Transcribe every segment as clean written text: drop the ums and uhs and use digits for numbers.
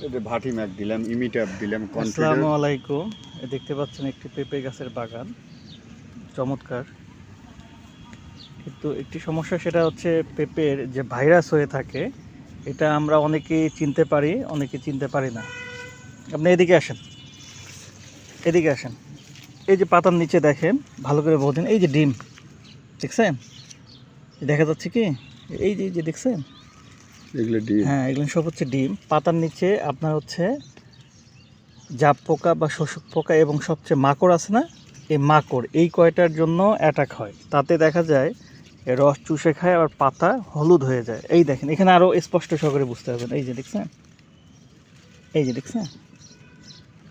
এই যে ভাটি ম্যাক দিলাম, ইমিট্যাপ দিলাম, কনফিডেন্স। আসসালামু আলাইকুম। দেখতে পাচ্ছেন একটি পেঁপে গাছের বাগান, চমৎকার। কিন্তু একটি সমস্যা, সেটা হচ্ছে পেঁপের যে ভাইরাস হয়ে থাকে, এটা আমরা অনেকেই চিনতে পারি, অনেকে চিনতে পারি না। আপনি এদিকে আসেন, এদিকে আসেন। এই যে পাতার নিচে দেখেন, ভালো করে বোঝেন, এই যে ডিম দেখছেন, দেখা যাচ্ছে কি? এই যে দেখছেন, এগুলো ডিম। হ্যাঁ, এগুলো সব হচ্ছে ডিম। পাতার নিচে আপনার হচ্ছে জাপ পোকা বা শোষক পোকা এবং সবচেয়ে মাকড় আছে না, এই মাকড় এই কয়টার জন্য অ্যাটাক হয়। তাতে দেখা যায় এর রস চুষে খায়, আবার পাতা হলুদ হয়ে যায়। এই দেখেন, এখানে আরও স্পষ্ট সহকারে বুঝতে পারবেন। এই যে দেখছেন, এই যে দেখছেন।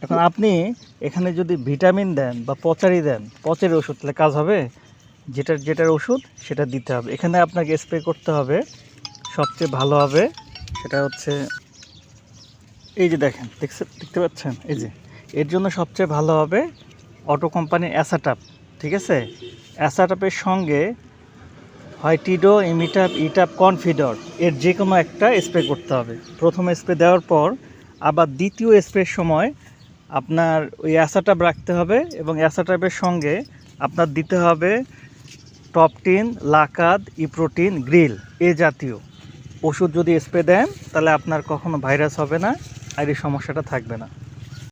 এখন আপনি এখানে যদি ভিটামিন দেন বা পচারি দেন, পচের ওষুধ, তাহলে কাজ হবে? যেটার ওষুধ সেটা দিতে হবে। এখানে আপনাকে স্প্রে করতে হবে, সবচেয়ে ভালো হবে সেটা হচ্ছে, এই যে দেখেন, দেখতে পাচ্ছেন, এই যে এর জন্য সবচেয়ে ভালো হবে অটো কোম্পানির অ্যাসাটাপ। ঠিক আছে, অ্যাসাটাপের সঙ্গে হয় টিডো, ইমিটাপ, ইটাপ, কনফিডর, এর যে কোনো একটা স্প্রে করতে হবে। প্রথম স্প্রে দেওয়ার পর আবার দ্বিতীয় স্প্রের সময় আপনার ওই অ্যাসাটাপ রাখতে হবে, এবং অ্যাসাটাপের সঙ্গে আপনার দিতে হবে টপটিন, লাকাদ, ইপ্রোটিন, গ্রিল এ জাতীয় ওষুধ। যদি স্প্রে দেন তাহলে আপনার কখনো ভাইরাস হবে না, আর এই সমস্যাটা থাকবে না।